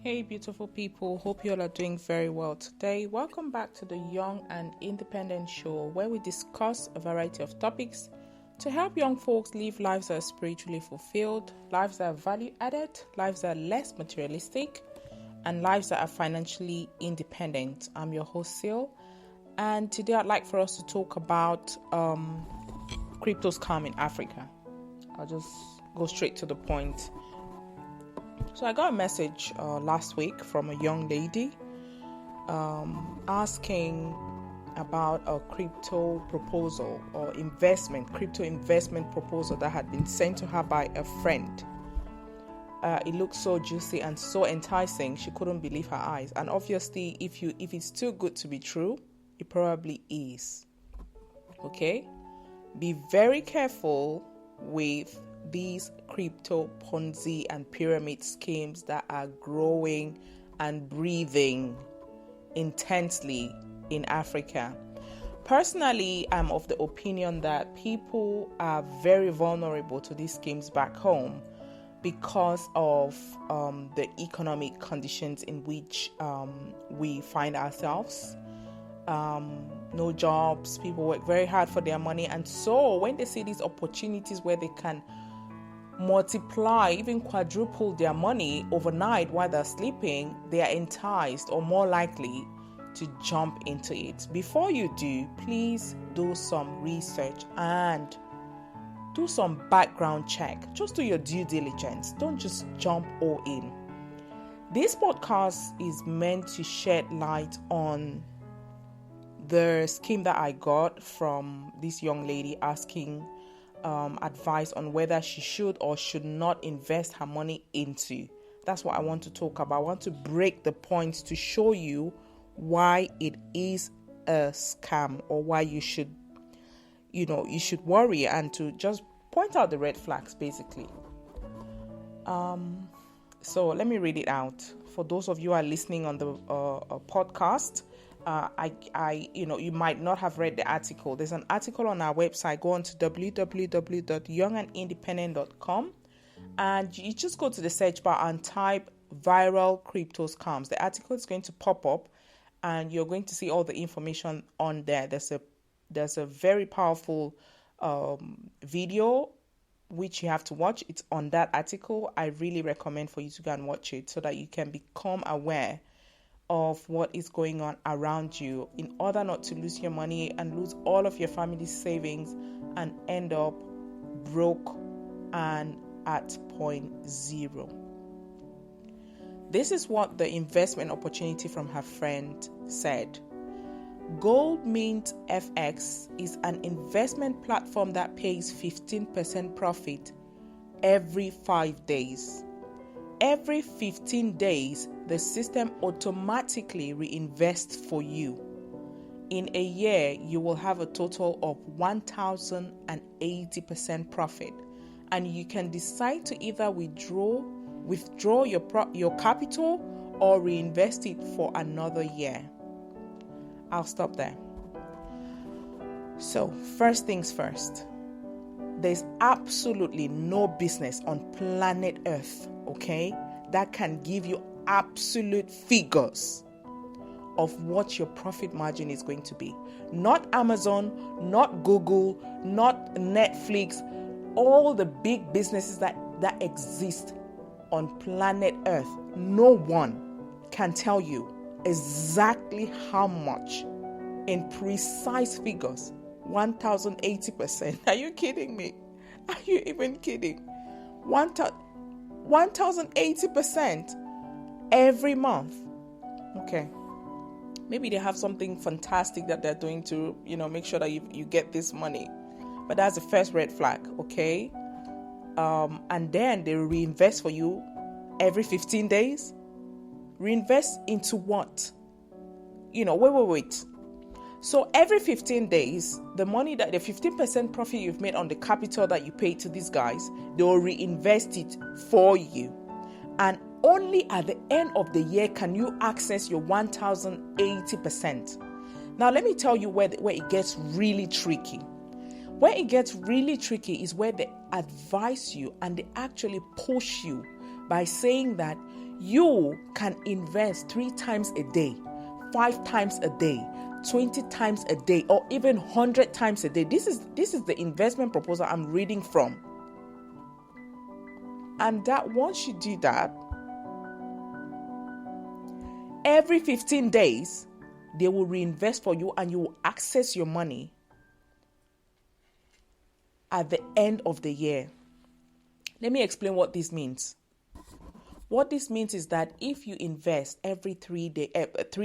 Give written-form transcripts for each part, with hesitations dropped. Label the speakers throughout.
Speaker 1: Hey beautiful people, hope you all are doing very well today. Welcome back to the Young and Independent Show, where we discuss a variety of topics to help young folks live lives that are spiritually fulfilled, lives that are value added, lives that are less materialistic, and lives that are financially independent. I'm your host Sil, and today I'd like for us to talk about crypto scam in Africa. I'll just go straight to the point. So I got a message last week from a young lady asking about a crypto proposal or crypto investment proposal that had been sent to her by a friend. It looked so juicy and so enticing, she couldn't believe her eyes. And obviously, if it's too good to be true, it probably is. Okay? Be very careful with these crypto Ponzi and pyramid schemes that are growing and breathing intensely in Africa. Personally, I'm of the opinion that people are very vulnerable to these schemes back home because of the economic conditions in which we find ourselves. No jobs, people work very hard for their money, and so when they see these opportunities where they can multiply, even quadruple their money overnight while they're sleeping, they are enticed or more likely to jump into it. Before you do, please do some research and do some background check. Just do your due diligence. Don't just jump all in. This podcast is meant to shed light on the scheme that I got from this young lady asking advice on whether she should or should not invest her money into. That's what I want to talk about. I want to break the points to show you why it is a scam or why you should worry, and to just point out the red flags basically. So let me read it out for those of you who are listening on the podcast. You might not have read the article. There's an article on our website. Go on to www.youngandindependent.com and you just go to the search bar and type viral crypto scams. The article is going to pop up and you're going to see all the information on there. There's a very powerful video which you have to watch. It's on that article. I really recommend for you to go and watch it so that you can become aware of what is going on around you in order not to lose your money and lose all of your family's savings and end up broke and at point zero. This is what the investment opportunity from her friend said. Gold Mint FX is an investment platform that pays 15% profit every 5 days. Every 15 days, the system automatically reinvests for you. In a year, you will have a total of 1,080% profit, and you can decide to either withdraw your capital or reinvest it for another year. I'll stop there. So, first things first. There's absolutely no business on planet Earth, okay, that can give you absolute figures of what your profit margin is going to be. Not Amazon, not Google, not Netflix, all the big businesses that exist on planet Earth. No one can tell you exactly how much in precise figures. 1,080%. Are you kidding me? Are you even kidding? 1,080% every month. Okay. Maybe they have something fantastic that they're doing to, make sure that you get this money. But that's the first red flag, okay? And then they reinvest for you every 15 days. Reinvest into what? Wait. So every 15 days, the money the 15% profit you've made on the capital that you paid to these guys, they will reinvest it for you. And only at the end of the year can you access your 1,080%. Now, let me tell you where it gets really tricky. Where it gets really tricky is where they advise you and they actually push you by saying that You can invest 3 times a day, 5 times a day, 20 times a day, or even 100 times a day. This is the investment proposal I'm reading from. And that once you do that, every 15 days, they will reinvest for you and you will access your money at the end of the year. Let me explain what this means. What this means is that if you invest every 3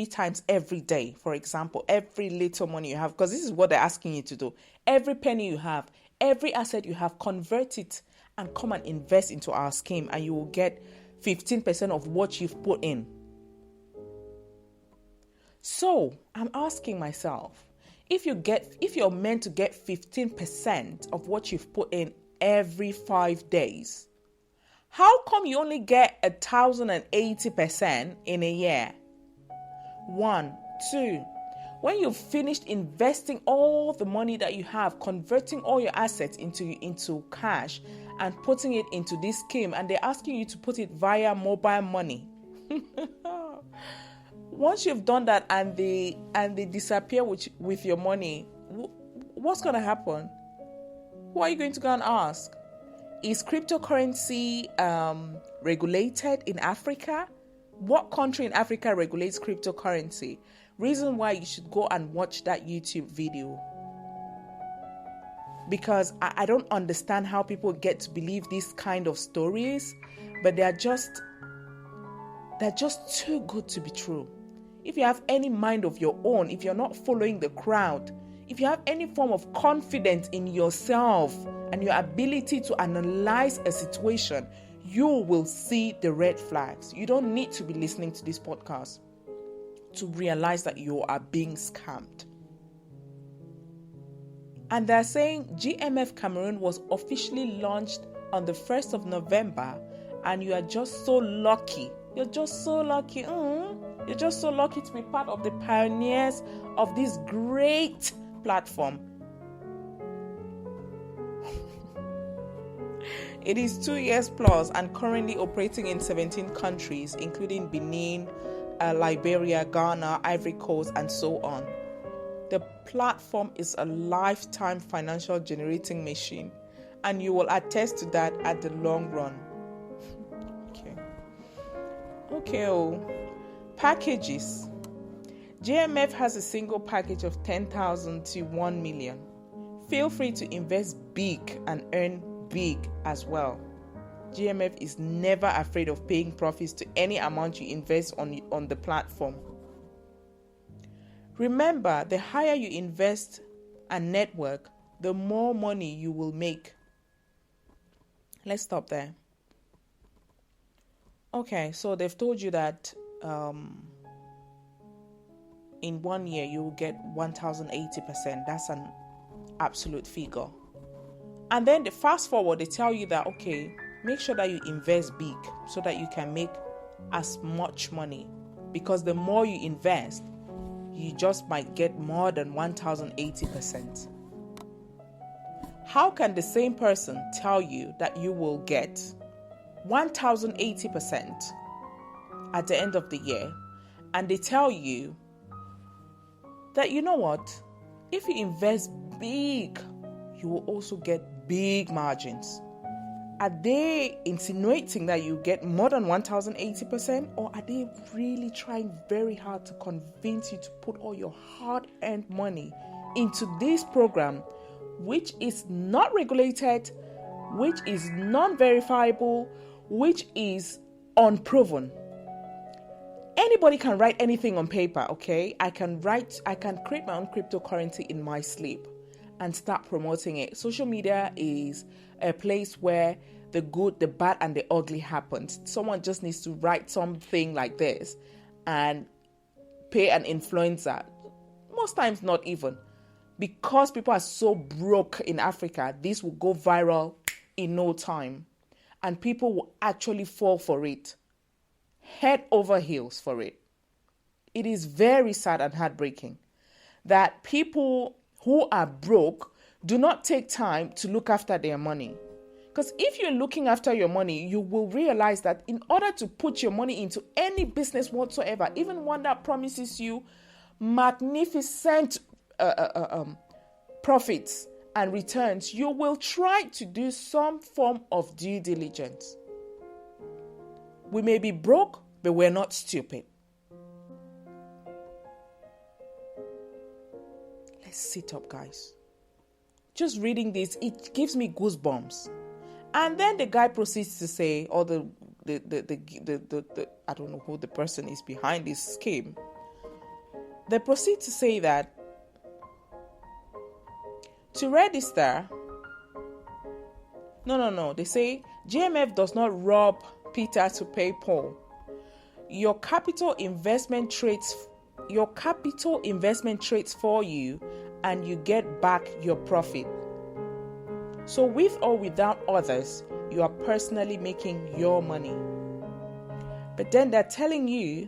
Speaker 1: times every day, for example, every little money you have, because this is what they're asking you to do, every penny you have, every asset you have, convert it and come and invest into our scheme, and you will get 15% of what you've put in. So I'm asking myself, if you're meant to get 15% of what you've put in every 5 days, how come you only get 1,080% in a year? 1, 2. When you've finished investing all the money that you have, converting all your assets into cash and putting it into this scheme, and they're asking you to put it via mobile money. Once you've done that and they disappear with your money, what's going to happen? Who are you going to go and ask? Is cryptocurrency regulated in Africa? What country in Africa regulates cryptocurrency? Reason why you should go and watch that YouTube video. Because I don't understand how people get to believe these kind of stories, but they're just too good to be true. If you have any mind of your own, if you're not following the crowd, if you have any form of confidence in yourself and your ability to analyze a situation, you will see the red flags. You don't need to be listening to this podcast to realize that you are being scammed. And they're saying GMF Cameroon was officially launched on the 1st of November, and you are just so lucky. You're just so lucky. You're just so lucky to be part of the pioneers of this great platform. It is 2 years plus and currently operating in 17 countries, including Benin, Liberia, Ghana, Ivory Coast, and so on. The platform is a lifetime financial generating machine, and you will attest to that at the long run. Okay. Packages. GMF has a single package of 10,000 to 1 million. Feel free to invest big and earn big as well. GMF is never afraid of paying profits to any amount you invest on the platform. Remember, the higher you invest and network, the more money you will make. Let's stop there. Okay, so they've told you that in 1 year you will get 1,080%. That's an absolute figure. And then the fast forward, they tell you that, okay, make sure that you invest big so that you can make as much money. Because the more you invest, you just might get more than 1,080%. How can the same person tell you that you will get 1,080% at the end of the year, and they tell you that, you know what, if you invest big, you will also get big margins? Are they insinuating that you get more than 1,080%, or are they really trying very hard to convince you to put all your hard-earned money into this program, which is not regulated, which is non-verifiable, which is unproven? Anybody can write anything on paper, okay? I can create my own cryptocurrency in my sleep and start promoting it. Social media is a place where the good, the bad, and the ugly happens. Someone just needs to write something like this and pay an influencer. Most times not even. Because people are so broke in Africa, this will go viral in no time. And people will actually fall for it. Head over heels for it. It is very sad and heartbreaking that people who are broke do not take time to look after their money. Because if you're looking after your money, you will realize that in order to put your money into any business whatsoever, even one that promises you magnificent profits and returns, you will try to do some form of due diligence. We may be broke, but we're not stupid. Let's sit up, guys. Just reading this, it gives me goosebumps. And then the guy proceeds to say, or the I don't know who the person is behind this scheme. They proceed to say that to register, no. They say GMF does not rob Peter to pay Paul. Your capital investment trades for you, and you get back your profit. So with or without others, you are personally making your money. But then they're telling you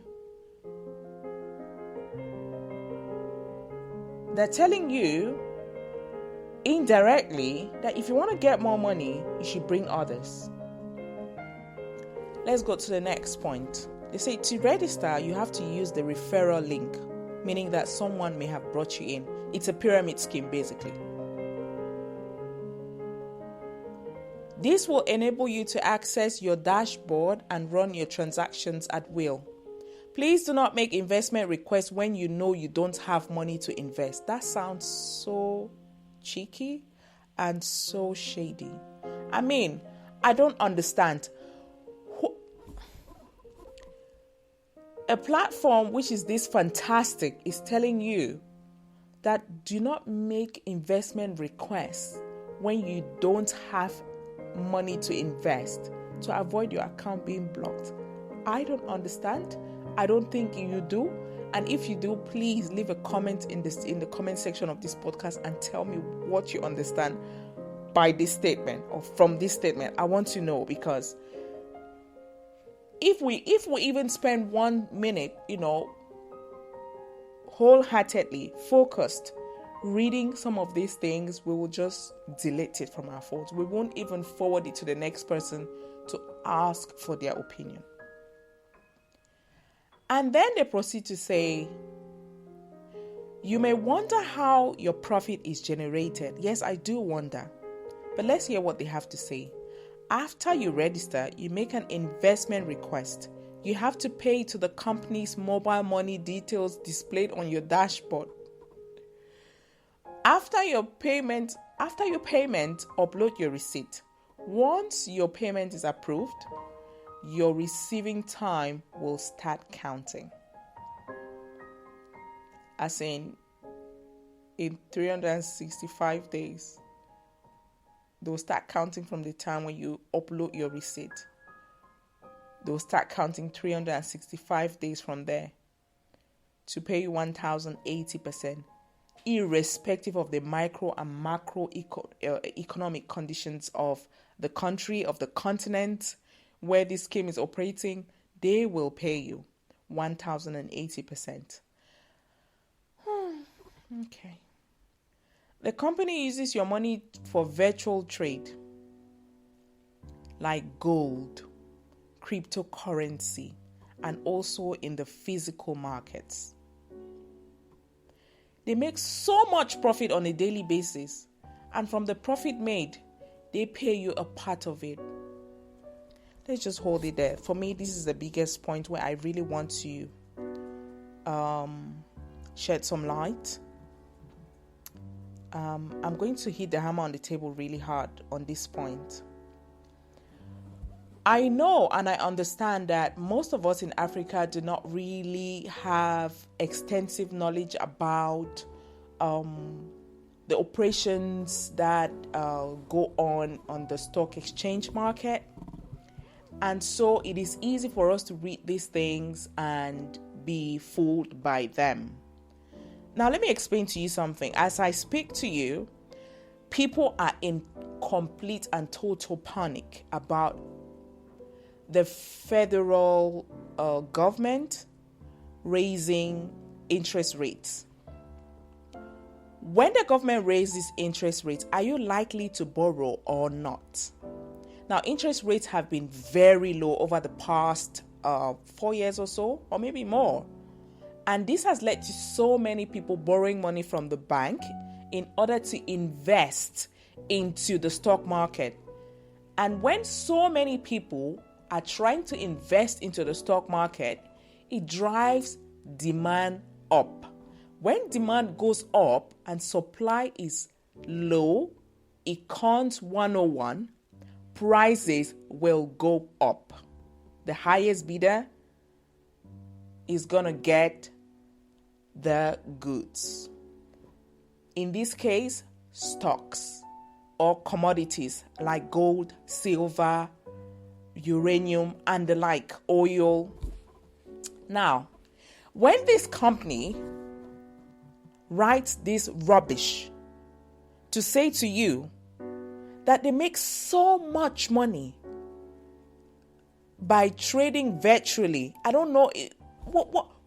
Speaker 1: indirectly that if you want to get more money, you should bring others. Let's go to the next point. They say to register, you have to use the referral link, meaning that someone may have brought you in. It's a pyramid scheme, basically. This will enable you to access your dashboard and run your transactions at will. Please do not make investment requests when you know you don't have money to invest. That sounds so cheeky and so shady. I mean, I don't understand. A platform which is this fantastic is telling you that do not make investment requests when you don't have money to invest to avoid your account being blocked. I don't understand. I don't think you do. And if you do, please leave a comment in the comment section of this podcast and tell me what you understand by this statement or from this statement. I want to know, because if we even spend 1 minute, wholeheartedly focused reading some of these things, we will just delete it from our phones. We won't even forward it to the next person to ask for their opinion. And then they proceed to say, you may wonder how your profit is generated. Yes, I do wonder. But let's hear what they have to say. After you register, you make an investment request. You have to pay to the company's mobile money details displayed on your dashboard. After your payment, upload your receipt. Once your payment is approved, your receiving time will start counting. As in 365 days. They'll start counting from the time when you upload your receipt. They'll start counting 365 days from there to pay you 1,080%, irrespective of the micro and macro economic conditions of the country, of the continent where this scheme is operating. They will pay you 1,080%. Okay. The company uses your money for virtual trade, like gold, cryptocurrency, and also in the physical markets. They make so much profit on a daily basis, and from the profit made, they pay you a part of it. Let's just hold it there. For me, this is the biggest point where I really want to shed some light. I'm going to hit the hammer on the table really hard on this point. I know and I understand that most of us in Africa do not really have extensive knowledge about the operations that go on the stock exchange market. And so it is easy for us to read these things and be fooled by them. Now, let me explain to you something. As I speak to you, people are in complete and total panic about the federal government raising interest rates. When the government raises interest rates, are you likely to borrow or not? Now, interest rates have been very low over the past 4 years or so, or maybe more. And this has led to so many people borrowing money from the bank in order to invest into the stock market. And when so many people are trying to invest into the stock market, it drives demand up. When demand goes up and supply is low, Econs 101, prices will go up. The highest bidder is going to get the goods. In this case, stocks or commodities like gold, silver, uranium, and the like, oil. Now, when this company writes this rubbish to say to you that they make so much money by trading virtually, I don't know,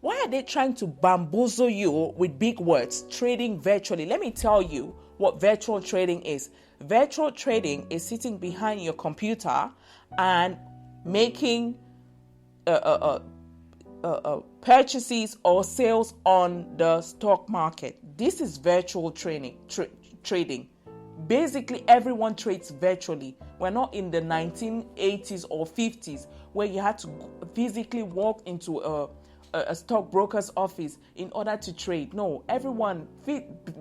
Speaker 1: why are they trying to bamboozle you with big words, trading virtually? Let me tell you what virtual trading is. Virtual trading is sitting behind your computer and making purchases or sales on the stock market. This is virtual trading. Basically, everyone trades virtually. We're not in the 1980s or 50s where you had to physically walk into a stockbroker's office in order to trade. No,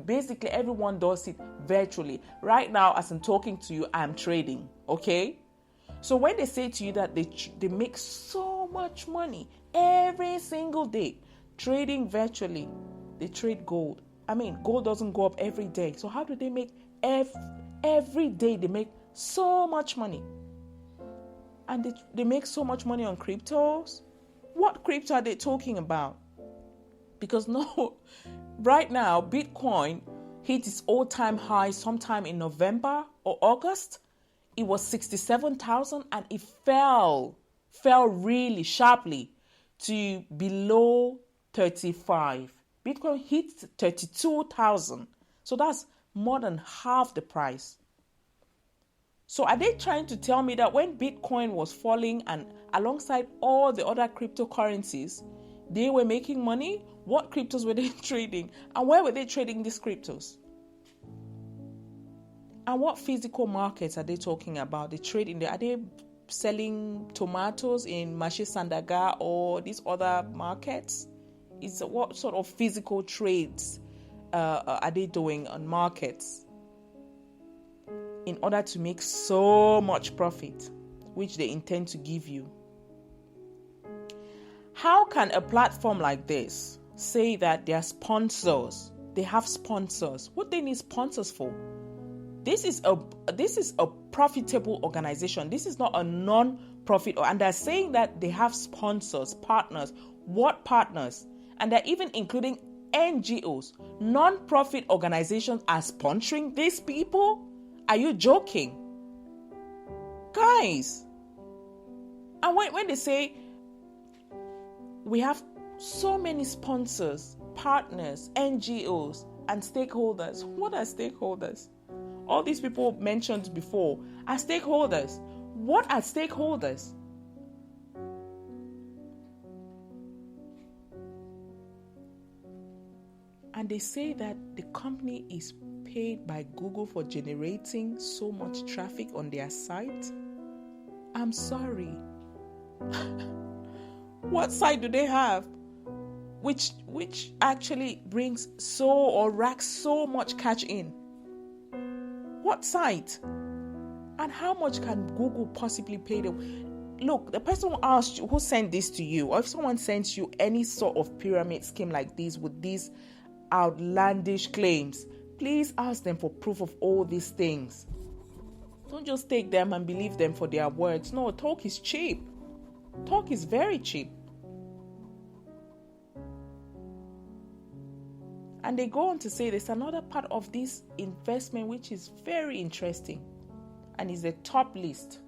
Speaker 1: basically everyone does it virtually. Right now, as I'm talking to you, I'm trading, okay? So when they say to you that they make so much money every single day trading virtually, they trade gold. I mean, gold doesn't go up every day. So how do they make every day they make so much money? And they make so much money on cryptos. What crypto are they talking about? Because no, right now, Bitcoin hit its all-time high sometime in November or August. It was 67,000 and it fell really sharply to below 35. Bitcoin hit 32,000. So that's more than half the price. So are they trying to tell me that when Bitcoin was falling and alongside all the other cryptocurrencies, they were making money? What cryptos were they trading? And where were they trading these cryptos? And what physical markets are they talking about? They trade in there. Are they selling tomatoes in Mashi Sandaga or these other markets? What sort of physical trades are they doing on markets in order to make so much profit, which they intend to give you? How can a platform like this say that they are sponsors? They have sponsors. What they need sponsors for? This is a profitable organization. This is not a non-profit, and they're saying that they have sponsors, partners. What partners? And they're even including NGOs. Non-profit organizations are sponsoring these people? Are you joking? Guys. And when they say we have so many sponsors, partners, NGOs, and stakeholders, what are stakeholders? All these people mentioned before are stakeholders. What are stakeholders? And they say that the company is paid by Google for generating so much traffic on their site. I'm sorry. What site do they have which actually brings racks so much cash in? What site? And how much can Google possibly pay them? Look, the person who asked you, who sent this to you, or if someone sends you any sort of pyramid scheme like this with these outlandish claims, please ask them for proof of all these things. Don't just take them and believe them for their words. No, talk is cheap. Talk is very cheap. And they go on to say there's another part of this investment which is very interesting and is the top list.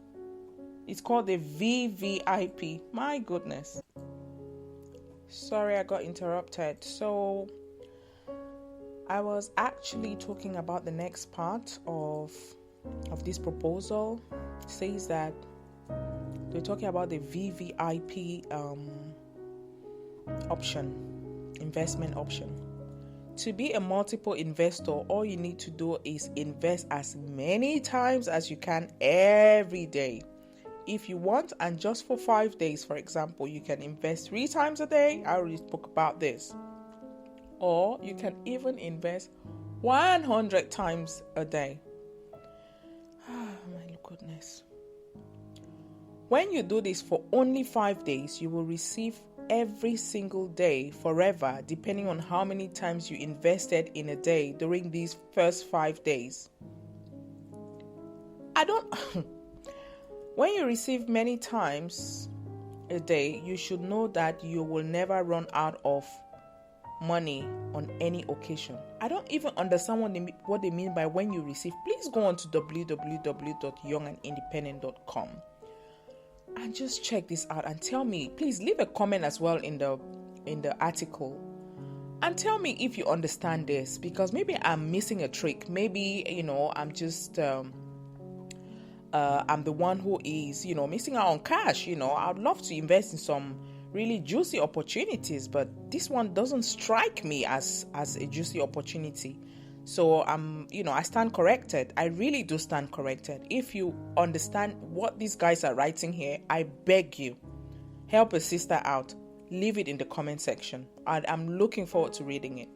Speaker 1: It's called the VVIP. My goodness. Sorry, I got interrupted. So I was actually talking about the next part of of this proposal says that they're talking about the VVIP option, investment option. To be a multiple investor, all you need to do is invest as many times as you can every day. If you want, and just for 5 days, for example, you can invest 3 times a day. I already spoke about this. Or you can even invest 100 times a day. Oh my goodness. When you do this for only 5 days, you will receive every single day forever, depending on how many times you invested in a day during these first 5 days. When you receive many times a day, you should know that you will never run out of money on any occasion. I don't even understand what they mean by when you receive. Please go on to www.youngandindependent.com and just check this out and tell me. Please leave a comment as well in the article and tell me if you understand this, because maybe I'm missing a trick. Maybe I'm just I'm the one who is missing out on cash. I'd love to invest in some really juicy opportunities, but this one doesn't strike me as a juicy opportunity. So I stand corrected. I really do stand corrected. If you understand what these guys are writing here, I beg you, help a sister out. Leave it in the comment section. I'm looking forward to reading it.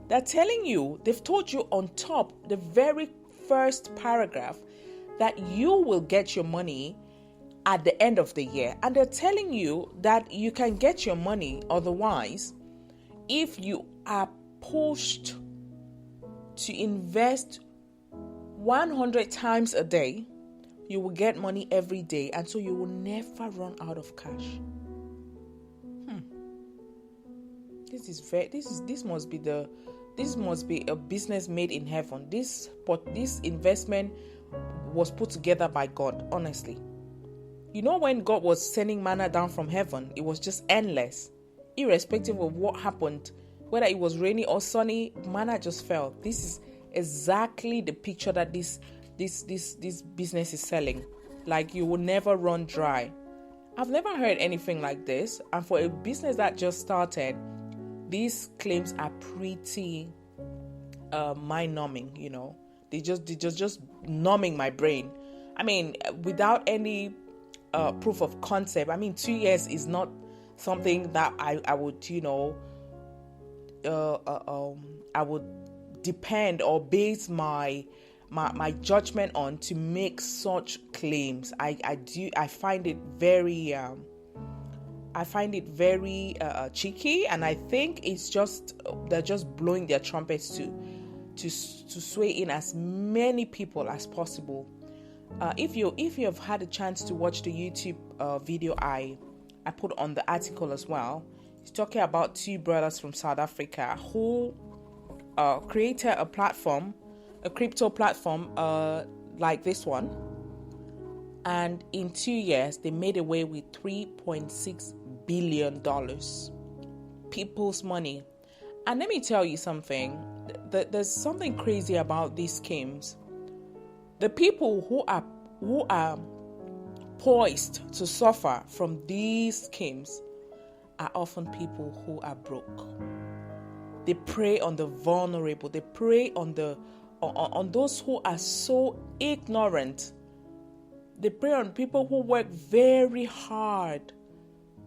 Speaker 1: They're telling you, they've told you on top, the very first paragraph, that you will get your money at the end of the year. And they're telling you that you can get your money otherwise if you are pushed to invest 100 times a day. You will get money every day, and so you will never run out of cash. This must be a business made in heaven. This investment was put together by God, honestly. When God was sending manna down from heaven, it was just endless. Irrespective of what happened, whether it was rainy or sunny, manna just fell. This is exactly the picture that this business is selling. Like, you will never run dry. I've never heard anything like this. And for a business that just started, these claims are pretty mind-numbing, They just numbing my brain. I mean, without any proof of concept. 2 years is not something that I would I would depend or base my judgment on to make such claims. I find it very cheeky, and I think it's just they're just blowing their trumpets to sway in as many people as possible. If you have had a chance to watch the YouTube video I put on the article as well, it's talking about 2 brothers from South Africa who created a crypto platform like this one, and in 2 years they made away with $3.6 billion, people's money. And let me tell you something. There's something crazy about these schemes. The people who are poised to suffer from these schemes are often people who are broke. They prey on the vulnerable. They prey on those who are so ignorant. They prey on people who work very hard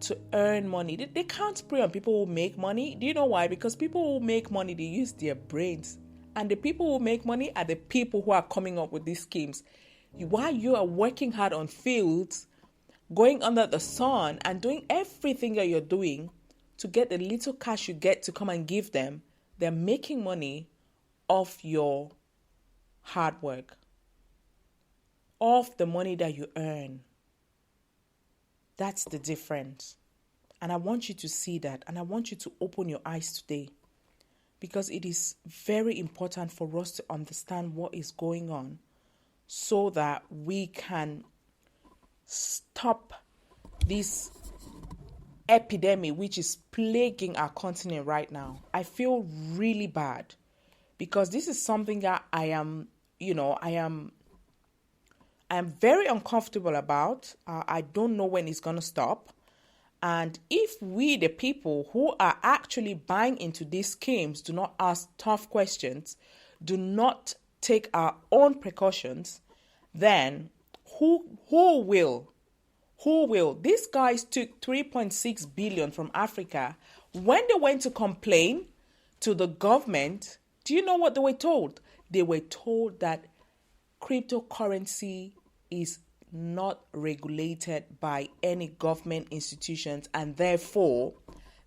Speaker 1: to earn money. They can't prey on people who make money. Do you know why? Because people who make money, they use their brains. And the people who make money are the people who are coming up with these schemes. While you are working hard on fields, going under the sun and doing everything that you're doing to get the little cash you get to come and give them, they're making money off your hard work, off the money that you earn. That's the difference. And I want you to see that, and I want you to open your eyes today, because it is very important for us to understand what is going on so that we can stop this epidemic which is plaguing our continent right now. I feel really bad because this is something that I am I am very uncomfortable about. I don't know when it's going to stop. And if we, the people who are actually buying into these schemes, do not ask tough questions, do not take our own precautions, then who will? Who will? These guys took 3.6 billion from Africa. When they went to complain to the government, do you know what they were told? They were told that cryptocurrency is not regulated by any government institutions, and therefore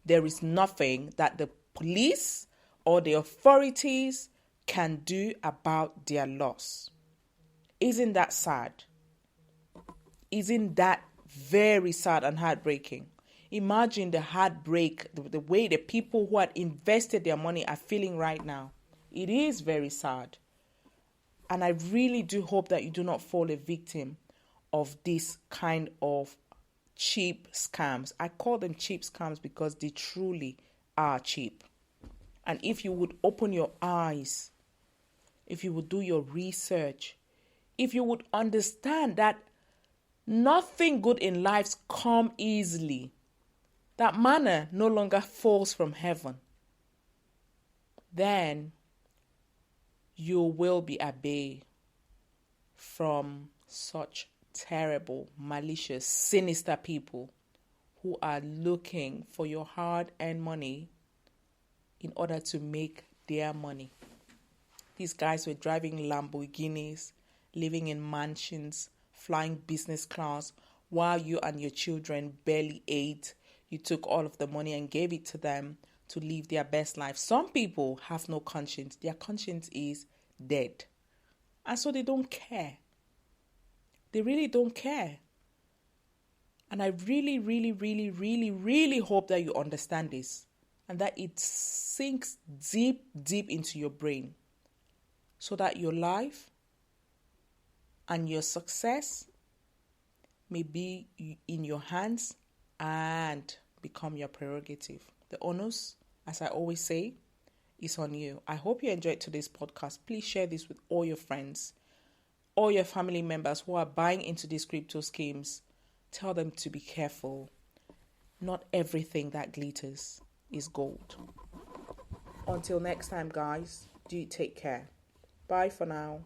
Speaker 1: there is nothing that the police or the authorities can do about their loss. Isn't that sad? Isn't that very sad and heartbreaking? Imagine the heartbreak, the way the people who had invested their money are feeling right now. It is very sad. And I really do hope that you do not fall a victim of this kind of cheap scams. I call them cheap scams because they truly are cheap. And if you would open your eyes, if you would do your research, if you would understand that nothing good in life comes easily, that manna no longer falls from heaven, then you will be at bay from such terrible, malicious, sinister people who are looking for your hard-earned money in order to make their money. These guys were driving Lamborghinis, living in mansions, flying business class, while you and your children barely ate. You took all of the money and gave it to them to live their best life. Some people have no conscience. Their conscience is dead. And so they don't care. They really don't care. And I really, really, really, really, really hope that you understand this and that it sinks deep, deep into your brain so that your life and your success may be in your hands and become your prerogative. The onus, as I always say, is on you. I hope you enjoyed today's podcast. Please share this with all your friends, all your family members who are buying into these crypto schemes. Tell them to be careful. Not everything that glitters is gold. Until next time, guys, do take care. Bye for now.